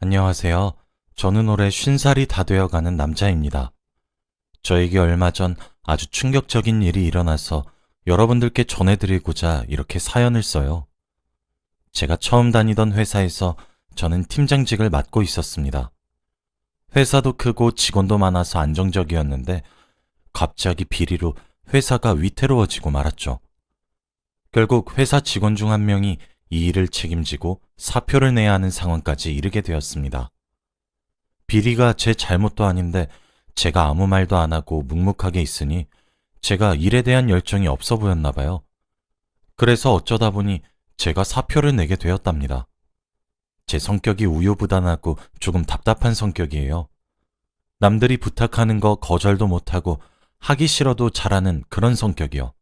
안녕하세요. 저는 올해 50살이 다 되어가는 남자입니다. 저에게 얼마 전 아주 충격적인 일이 일어나서 여러분들께 전해드리고자 이렇게 사연을 써요. 제가 처음 다니던 회사에서 저는 팀장직을 맡고 있었습니다. 회사도 크고 직원도 많아서 안정적이었는데 갑자기 비리로 회사가 위태로워지고 말았죠. 결국 회사 직원 중 한 명이 이 일을 책임지고 사표를 내야 하는 상황까지 이르게 되었습니다. 비리가 제 잘못도 아닌데 제가 아무 말도 안 하고 묵묵하게 있으니 제가 일에 대한 열정이 없어 보였나 봐요. 그래서 어쩌다 보니 제가 사표를 내게 되었답니다. 제 성격이 우유부단하고 조금 답답한 성격이에요. 남들이 부탁하는 거 거절도 못하고 하기 싫어도 잘하는 그런 성격이요.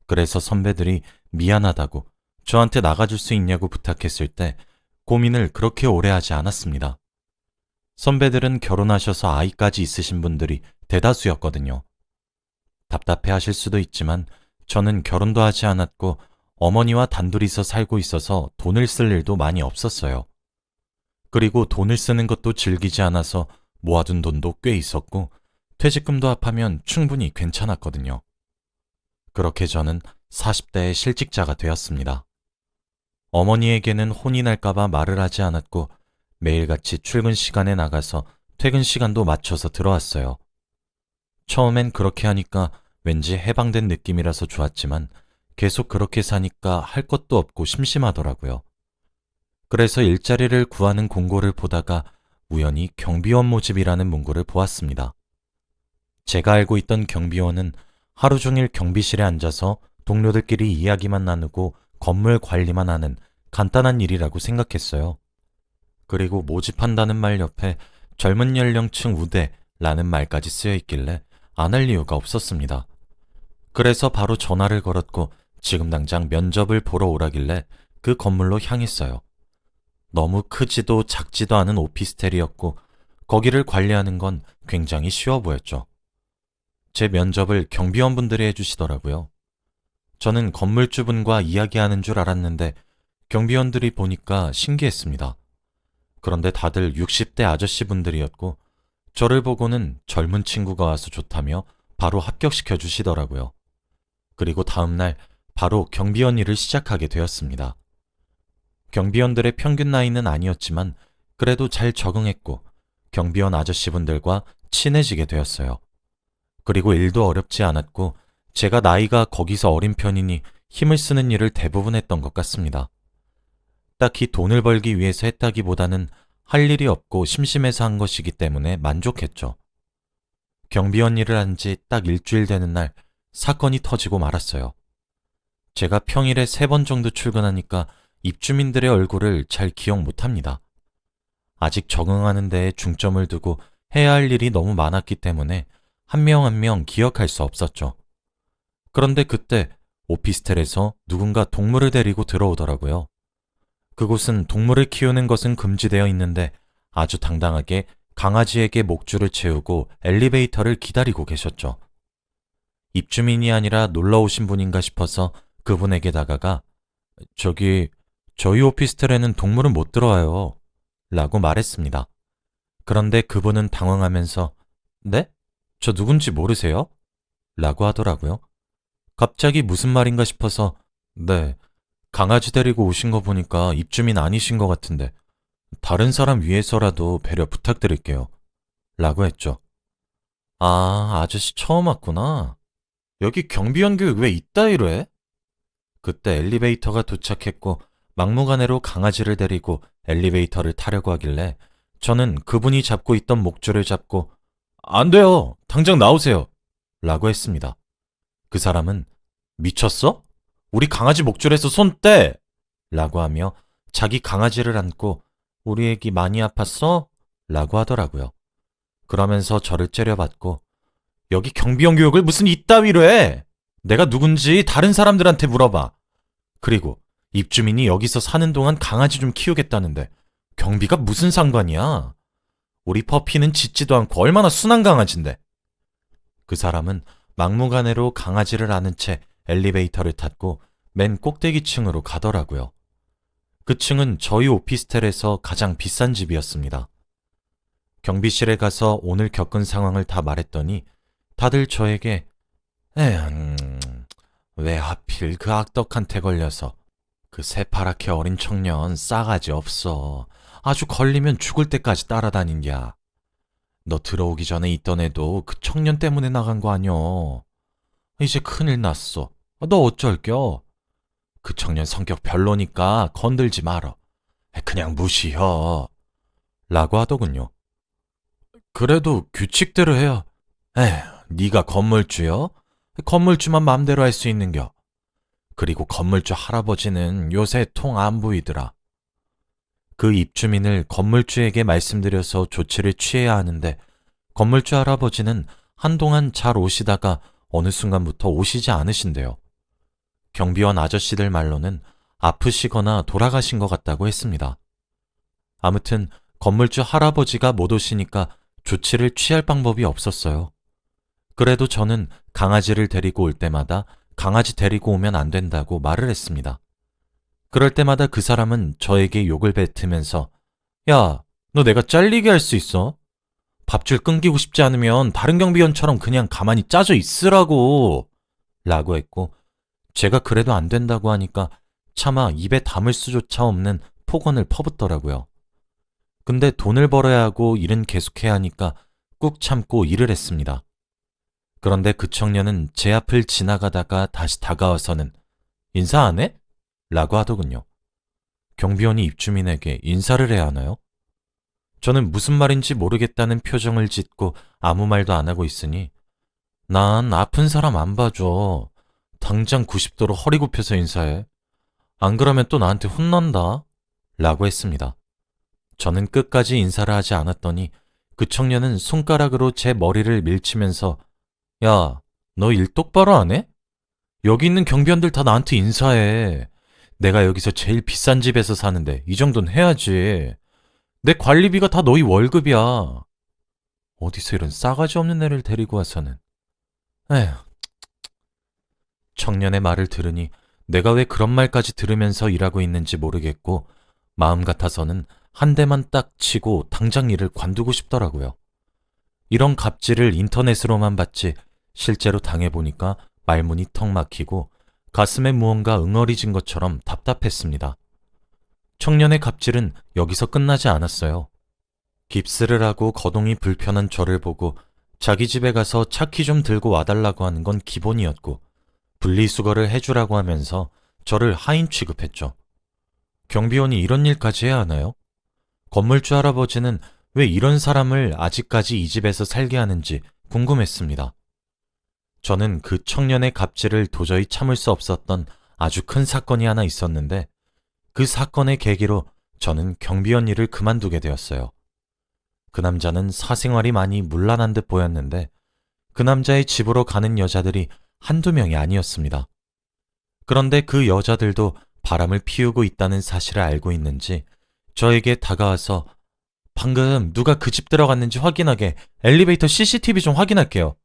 그래서 선배들이 미안하다고 저한테 나가줄 수 있냐고 부탁했을 때 고민을 그렇게 오래 하지 않았습니다. 선배들은 결혼하셔서 아이까지 있으신 분들이 대다수였거든요. 답답해 하실 수도 있지만 저는 결혼도 하지 않았고 어머니와 단둘이서 살고 있어서 돈을 쓸 일도 많이 없었어요. 그리고 돈을 쓰는 것도 즐기지 않아서 모아둔 돈도 꽤 있었고 퇴직금도 합하면 충분히 괜찮았거든요. 그렇게 저는 40대의 실직자가 되었습니다. 어머니에게는 혼이 날까봐 말을 하지 않았고 매일같이 출근 시간에 나가서 퇴근 시간도 맞춰서 들어왔어요. 처음엔 그렇게 하니까 왠지 해방된 느낌이라서 좋았지만 계속 그렇게 사니까 할 것도 없고 심심하더라고요. 그래서 일자리를 구하는 공고를 보다가 우연히 경비원 모집이라는 문구를 보았습니다. 제가 알고 있던 경비원은 하루 종일 경비실에 앉아서 동료들끼리 이야기만 나누고 건물 관리만 하는 간단한 일이라고 생각했어요. 그리고 모집한다는 말 옆에 젊은 연령층 우대라는 말까지 쓰여 있길래 안 할 이유가 없었습니다. 그래서 바로 전화를 걸었고 지금 당장 면접을 보러 오라길래 그 건물로 향했어요. 너무 크지도 작지도 않은 오피스텔이었고 거기를 관리하는 건 굉장히 쉬워 보였죠. 제 면접을 경비원분들이 해주시더라고요. 저는 건물주분과 이야기하는 줄 알았는데 경비원들이 보니까 신기했습니다. 그런데 다들 60대 아저씨분들이었고 저를 보고는 젊은 친구가 와서 좋다며 바로 합격시켜 주시더라고요. 그리고 다음날 바로 경비원 일을 시작하게 되었습니다. 경비원들의 평균 나이는 아니었지만 그래도 잘 적응했고 경비원 아저씨분들과 친해지게 되었어요. 그리고 일도 어렵지 않았고 제가 나이가 거기서 어린 편이니 힘을 쓰는 일을 대부분 했던 것 같습니다. 딱히 돈을 벌기 위해서 했다기보다는 할 일이 없고 심심해서 한 것이기 때문에 만족했죠. 경비원 일을 한 지 딱 일주일 되는 날 사건이 터지고 말았어요. 제가 평일에 3번 정도 출근하니까 입주민들의 얼굴을 잘 기억 못합니다. 아직 적응하는 데에 중점을 두고 해야 할 일이 너무 많았기 때문에 한 명 한 명 기억할 수 없었죠. 그런데 그때 오피스텔에서 누군가 동물을 데리고 들어오더라고요. 그곳은 동물을 키우는 것은 금지되어 있는데 아주 당당하게 강아지에게 목줄을 채우고 엘리베이터를 기다리고 계셨죠. 입주민이 아니라 놀러 오신 분인가 싶어서 그분에게 다가가 저희 오피스텔에는 동물은 못 들어와요 라고 말했습니다. 그런데 그분은 당황하면서 네? 저 누군지 모르세요? 라고 하더라고요. 갑자기 무슨 말인가 싶어서 네, 강아지 데리고 오신 거 보니까 입주민 아니신 것 같은데 다른 사람 위해서라도 배려 부탁드릴게요. 라고 했죠. 아, 아저씨 처음 왔구나. 여기 경비원 교육 왜 이따위로 해? 그때 엘리베이터가 도착했고 막무가내로 강아지를 데리고 엘리베이터를 타려고 하길래 저는 그분이 잡고 있던 목줄을 잡고 안 돼요. 당장 나오세요. 라고 했습니다. 그 사람은 미쳤어? 우리 강아지 목줄에서 손 떼! 라고 하며 자기 강아지를 안고 우리 애기 많이 아팠어? 라고 하더라고요. 그러면서 저를 째려봤고 여기 경비원 교육을 무슨 이따위로 해! 내가 누군지 다른 사람들한테 물어봐. 그리고 입주민이 여기서 사는 동안 강아지 좀 키우겠다는데 경비가 무슨 상관이야? 우리 퍼피는 짖지도 않고 얼마나 순한 강아지인데. 그 사람은 막무가내로 강아지를 안은 채 엘리베이터를 탔고 맨 꼭대기층으로 가더라고요. 그 층은 저희 오피스텔에서 가장 비싼 집이었습니다. 경비실에 가서 오늘 겪은 상황을 다 말했더니 다들 저에게 에휴, 왜 하필 그 악덕한테 걸려서 그 새파랗게 어린 청년 싸가지 없어. 아주 걸리면 죽을 때까지 따라다닌냐. 너 들어오기 전에 있던 애도 그 청년 때문에 나간 거 아니여. 이제 큰일 났어. 너 어쩔겨? 그 청년 성격 별로니까 건들지 말어. 그냥 무시혀. 라고 하더군요. 그래도 규칙대로 해야. 에휴, 네가 건물주여? 건물주만 맘대로 할 수 있는겨. 그리고 건물주 할아버지는 요새 통 안 보이더라. 그 입주민을 건물주에게 말씀드려서 조치를 취해야 하는데 건물주 할아버지는 한동안 잘 오시다가 어느 순간부터 오시지 않으신대요. 경비원 아저씨들 말로는 아프시거나 돌아가신 것 같다고 했습니다. 아무튼 건물주 할아버지가 못 오시니까 조치를 취할 방법이 없었어요. 그래도 저는 강아지를 데리고 올 때마다 강아지 데리고 오면 안 된다고 말을 했습니다. 그럴 때마다 그 사람은 저에게 욕을 뱉으면서 야, 너 내가 잘리게 할 수 있어? 밥줄 끊기고 싶지 않으면 다른 경비원처럼 그냥 가만히 짜져 있으라고 라고 했고 제가 그래도 안 된다고 하니까 차마 입에 담을 수조차 없는 폭언을 퍼붓더라고요. 근데 돈을 벌어야 하고 일은 계속해야 하니까 꾹 참고 일을 했습니다. 그런데 그 청년은 제 앞을 지나가다가 다시 다가와서는 인사 안 해? 라고 하더군요. 경비원이 입주민에게 인사를 해야 하나요? 저는 무슨 말인지 모르겠다는 표정을 짓고 아무 말도 안 하고 있으니 난 아픈 사람 안 봐줘. 당장 90도로 허리 굽혀서 인사해. 안 그러면 또 나한테 혼난다. 라고 했습니다. 저는 끝까지 인사를 하지 않았더니 그 청년은 손가락으로 제 머리를 밀치면서 야, 너 일 똑바로 안 해? 여기 있는 경비원들 다 나한테 인사해. 내가 여기서 제일 비싼 집에서 사는데 이 정도는 해야지. 내 관리비가 다 너희 월급이야. 어디서 이런 싸가지 없는 애를 데리고 와서는. 에휴. 청년의 말을 들으니 내가 왜 그런 말까지 들으면서 일하고 있는지 모르겠고 마음 같아서는 한 대만 딱 치고 당장 일을 관두고 싶더라고요. 이런 갑질을 인터넷으로만 봤지 실제로 당해보니까 말문이 턱 막히고 가슴에 무언가 응어리진 것처럼 답답했습니다. 청년의 갑질은 여기서 끝나지 않았어요. 깁스를 하고 거동이 불편한 저를 보고 자기 집에 가서 차키 좀 들고 와달라고 하는 건 기본이었고 분리수거를 해주라고 하면서 저를 하인 취급했죠. 경비원이 이런 일까지 해야 하나요? 건물주 할아버지는 왜 이런 사람을 아직까지 이 집에서 살게 하는지 궁금했습니다. 저는 그 청년의 갑질을 도저히 참을 수 없었던 아주 큰 사건이 하나 있었는데 그 사건의 계기로 저는 경비원 일을 그만두게 되었어요. 그 남자는 사생활이 많이 문란한 듯 보였는데 그 남자의 집으로 가는 여자들이 한두 명이 아니었습니다. 그런데 그 여자들도 바람을 피우고 있다는 사실을 알고 있는지 저에게 다가와서 방금 누가 그 집 들어갔는지 확인하게 엘리베이터 CCTV 좀 확인할게요.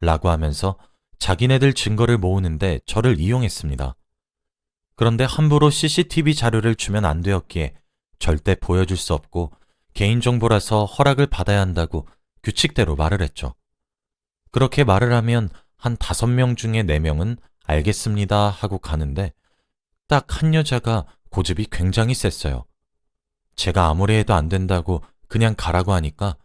라고 하면서 자기네들 증거를 모으는데 저를 이용했습니다. 그런데 함부로 CCTV 자료를 주면 안 되었기에 절대 보여줄 수 없고 개인정보라서 허락을 받아야 한다고 규칙대로 말을 했죠. 그렇게 말을 하면 한 5명 중에 4명은 알겠습니다 하고 가는데 딱 한 여자가 고집이 굉장히 셌어요. 제가 아무리 해도 안 된다고 그냥 가라고 하니까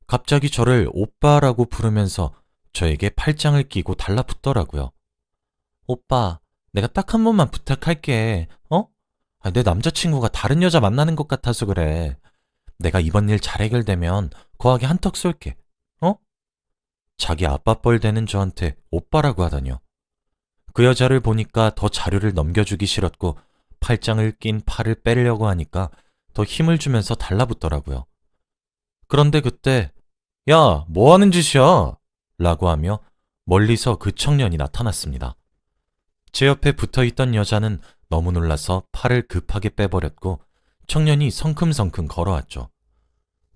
갑자기 저를 오빠라고 부르면서 저에게 팔짱을 끼고 달라붙더라고요. 오빠, 내가 딱 한 번만 부탁할게. 내 남자친구가 다른 여자 만나는 것 같아서 그래. 내가 이번 일 잘 해결되면 거하게 한턱 쏠게. 자기 아빠뻘 되는 저한테 오빠라고 하다뇨. 그 여자를 보니까 더 자료를 넘겨주기 싫었고 팔짱을 낀 팔을 빼려고 하니까 더 힘을 주면서 달라붙더라고요. 그런데 그때 야, 뭐 하는 짓이야? 라고 하며 멀리서 그 청년이 나타났습니다. 제 옆에 붙어있던 여자는 너무 놀라서 팔을 급하게 빼버렸고 청년이 성큼성큼 걸어왔죠.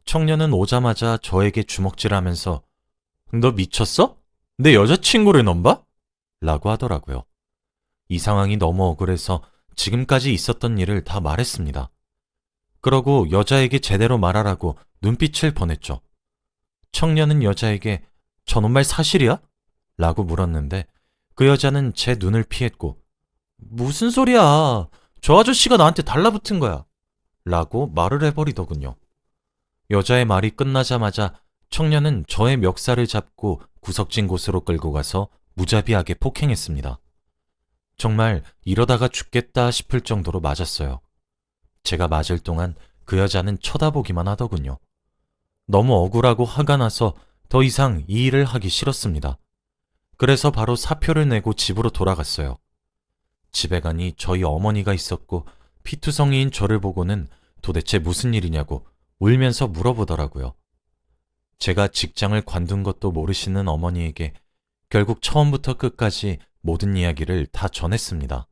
청년은 오자마자 저에게 주먹질하면서 너 미쳤어? 내 여자친구를 넘봐? 라고 하더라고요. 이 상황이 너무 억울해서 지금까지 있었던 일을 다 말했습니다. 그러고 여자에게 제대로 말하라고 눈빛을 보냈죠. 청년은 여자에게 저놈 말 사실이야? 라고 물었는데 그 여자는 제 눈을 피했고 무슨 소리야? 저 아저씨가 나한테 달라붙은 거야. 라고 말을 해버리더군요. 여자의 말이 끝나자마자 청년은 저의 멱살을 잡고 구석진 곳으로 끌고 가서 무자비하게 폭행했습니다. 정말 이러다가 죽겠다 싶을 정도로 맞았어요. 제가 맞을 동안 그 여자는 쳐다보기만 하더군요. 너무 억울하고 화가 나서 더 이상 이 일을 하기 싫었습니다. 그래서 바로 사표를 내고 집으로 돌아갔어요. 집에 가니 저희 어머니가 있었고 피투성이인 저를 보고는 도대체 무슨 일이냐고 울면서 물어보더라고요. 제가 직장을 관둔 것도 모르시는 어머니에게 결국 처음부터 끝까지 모든 이야기를 다 전했습니다.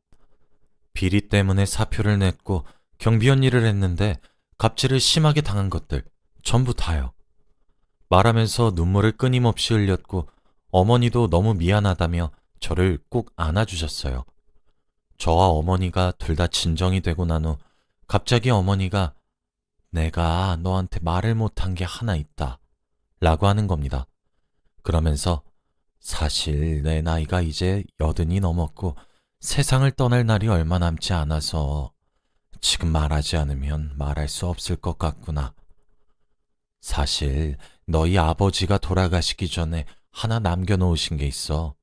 비리 때문에 사표를 냈고 경비원 일을 했는데 갑질을 심하게 당한 것들 전부 다요. 말하면서 눈물을 끊임없이 흘렸고 어머니도 너무 미안하다며 저를 꼭 안아주셨어요. 저와 어머니가 둘 다 진정이 되고 난 후 갑자기 어머니가 내가 너한테 말을 못한 게 하나 있다 라고 하는 겁니다. 그러면서 사실 내 나이가 이제 80이 넘었고 세상을 떠날 날이 얼마 남지 않아서 지금 말하지 않으면 말할 수 없을 것 같구나. 사실 너희 아버지가 돌아가시기 전에 하나 남겨놓으신 게 있어.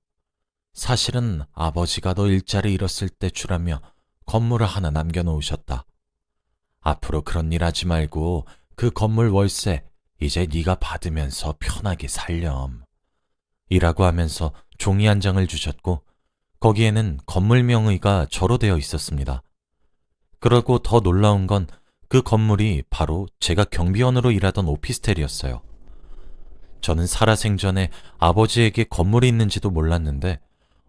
사실은 아버지가 너 일자리 잃었을 때 주라며 건물을 하나 남겨놓으셨다. 앞으로 그런 일 하지 말고 그 건물 월세 이제 네가 받으면서 편하게 살렴. 이라고 하면서 종이 한 장을 주셨고 거기에는 건물 명의가 저로 되어 있었습니다. 그러고 더 놀라운 건 그 건물이 바로 제가 경비원으로 일하던 오피스텔이었어요. 저는 살아생전에 아버지에게 건물이 있는지도 몰랐는데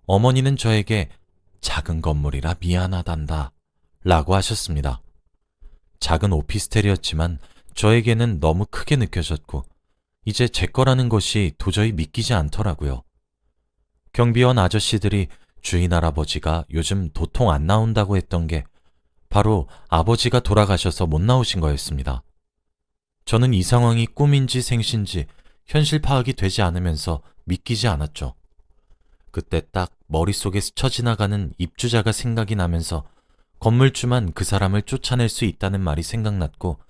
어머니는 저에게 작은 건물이라 미안하단다 라고 하셨습니다. 작은 오피스텔이었지만 저에게는 너무 크게 느껴졌고 이제 제 거라는 것이 도저히 믿기지 않더라고요. 경비원 아저씨들이 주인 할아버지가 요즘 도통 안 나온다고 했던 게 바로 아버지가 돌아가셔서 못 나오신 거였습니다. 저는 이 상황이 꿈인지 생신지 현실 파악이 되지 않으면서 믿기지 않았죠. 그때 딱 머릿속에 스쳐 지나가는 입주자가 생각이 나면서 건물주만 그 사람을 쫓아낼 수 있다는 말이 생각났고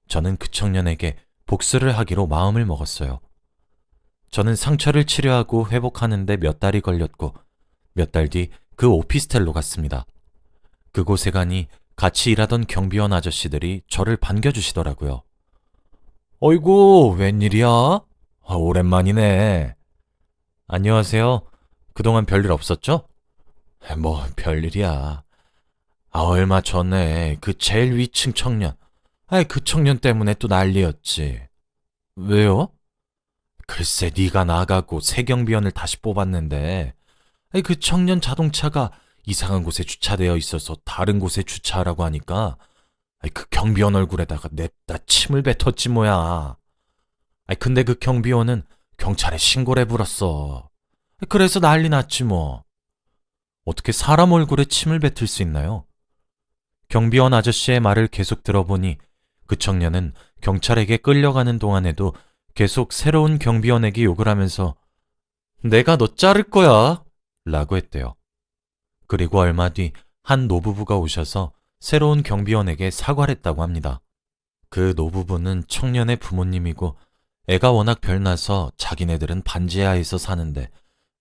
저는 그 청년에게 복수를 하기로 마음을 먹었어요. 저는 상처를 치료하고 회복하는데 몇 달이 걸렸고 몇 달 뒤 그 오피스텔로 갔습니다. 그곳에 가니 같이 일하던 경비원 아저씨들이 저를 반겨주시더라고요. 어이구, 웬일이야? 오랜만이네. 안녕하세요. 그동안 별일 없었죠? 뭐 별일이야. 얼마 전에 그 제일 위층 청년. 그 청년 때문에 또 난리였지. 왜요? 글쎄 네가 나가고 새 경비원을 다시 뽑았는데 그 청년 자동차가 이상한 곳에 주차되어 있어서 다른 곳에 주차하라고 하니까 그 경비원 얼굴에다가 냅다 침을 뱉었지 뭐야. 근데 그 경비원은 경찰에 신고를 해불었어. 그래서 난리 났지 뭐. 어떻게 사람 얼굴에 침을 뱉을 수 있나요? 경비원 아저씨의 말을 계속 들어보니 그 청년은 경찰에게 끌려가는 동안에도 계속 새로운 경비원에게 욕을 하면서 내가 너 자를 거야 라고 했대요. 그리고 얼마 뒤 한 노부부가 오셔서 새로운 경비원에게 사과를 했다고 합니다. 그 노부부는 청년의 부모님이고 애가 워낙 별나서 자기네들은 반지하에서 사는데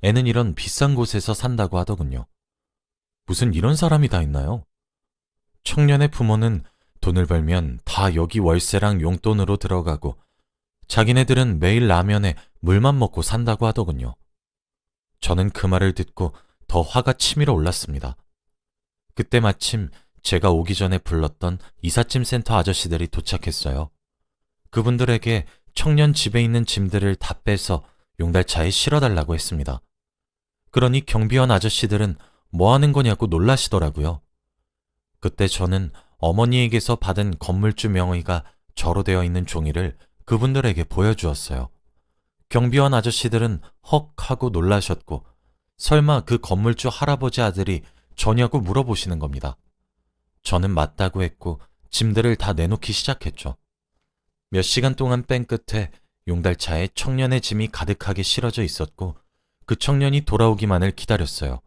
애는 이런 비싼 곳에서 산다고 하더군요. 무슨 이런 사람이 다 있나요? 청년의 부모는 돈을 벌면 다 여기 월세랑 용돈으로 들어가고 자기네들은 매일 라면에 물만 먹고 산다고 하더군요. 저는 그 말을 듣고 더 화가 치밀어 올랐습니다. 그때 마침 제가 오기 전에 불렀던 이삿짐 센터 아저씨들이 도착했어요. 그분들에게 청년 집에 있는 짐들을 다 빼서 용달차에 실어달라고 했습니다. 그러니 경비원 아저씨들은 뭐 하는 거냐고 놀라시더라고요. 그때 저는 어머니에게서 받은 건물주 명의가 저로 되어 있는 종이를 그분들에게 보여주었어요. 경비원 아저씨들은 헉 하고 놀라셨고 설마 그 건물주 할아버지 아들이 저냐고 물어보시는 겁니다. 저는 맞다고 했고 짐들을 다 내놓기 시작했죠. 몇 시간 동안 뺀 끝에 용달차에 청년의 짐이 가득하게 실어져 있었고 그 청년이 돌아오기만을 기다렸어요.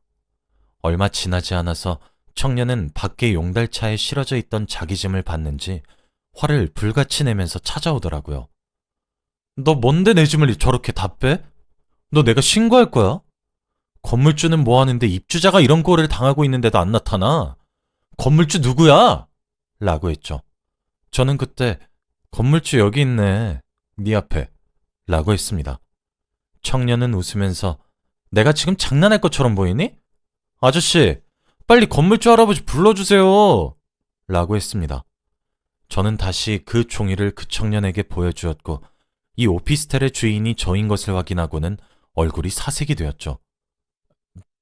얼마 지나지 않아서 청년은 밖에 용달차에 실어져 있던 자기 짐을 봤는지 화를 불같이 내면서 찾아오더라고요. 너 뭔데 내 짐을 저렇게 다 빼? 너 내가 신고할 거야? 건물주는 뭐 하는데 입주자가 이런 꼴을 당하고 있는데도 안 나타나? 건물주 누구야? 라고 했죠. 저는 그때 건물주 여기 있네. 네 앞에. 라고 했습니다. 청년은 웃으면서 내가 지금 장난할 것처럼 보이니? 아저씨, 빨리 건물주 할아버지 불러주세요. 라고 했습니다. 저는 다시 그 종이를 그 청년에게 보여주었고 이 오피스텔의 주인이 저인 것을 확인하고는 얼굴이 사색이 되었죠.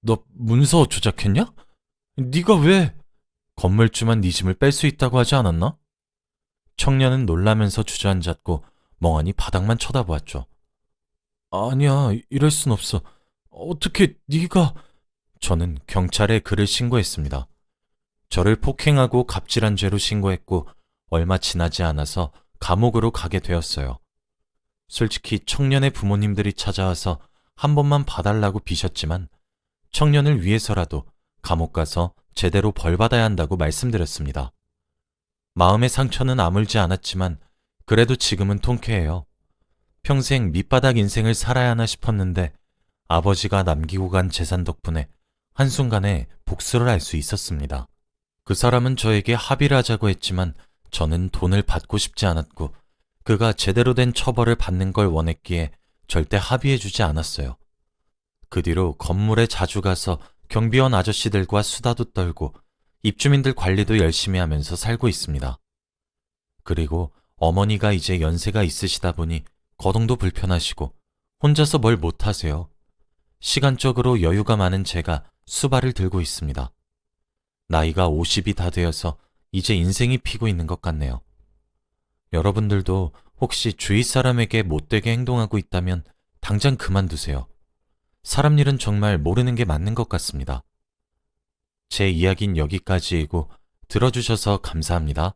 너 문서 조작했냐? 네가 왜? 건물주만 네 짐을 뺄 수 있다고 하지 않았나? 청년은 놀라면서 주저앉았고 멍하니 바닥만 쳐다보았죠. 아니야, 이럴 순 없어. 어떻게 네가... 저는 경찰에 그를 신고했습니다. 저를 폭행하고 갑질한 죄로 신고했고 얼마 지나지 않아서 감옥으로 가게 되었어요. 솔직히 청년의 부모님들이 찾아와서 한 번만 봐달라고 비셨지만 청년을 위해서라도 감옥 가서 제대로 벌 받아야 한다고 말씀드렸습니다. 마음의 상처는 아물지 않았지만 그래도 지금은 통쾌해요. 평생 밑바닥 인생을 살아야 하나 싶었는데 아버지가 남기고 간 재산 덕분에 한순간에 복수를 할 수 있었습니다. 그 사람은 저에게 합의를 하자고 했지만 저는 돈을 받고 싶지 않았고 그가 제대로 된 처벌을 받는 걸 원했기에 절대 합의해주지 않았어요. 그 뒤로 건물에 자주 가서 경비원 아저씨들과 수다도 떨고 입주민들 관리도 열심히 하면서 살고 있습니다. 그리고 어머니가 이제 연세가 있으시다 보니 거동도 불편하시고 혼자서 뭘 못하세요. 시간적으로 여유가 많은 제가 수발을 들고 있습니다. 나이가 50이 다 되어서 이제 인생이 피고 있는 것 같네요. 여러분들도 혹시 주위 사람에게 못되게 행동하고 있다면 당장 그만두세요. 사람 일은 정말 모르는 게 맞는 것 같습니다. 제 이야기는 여기까지이고 들어주셔서 감사합니다.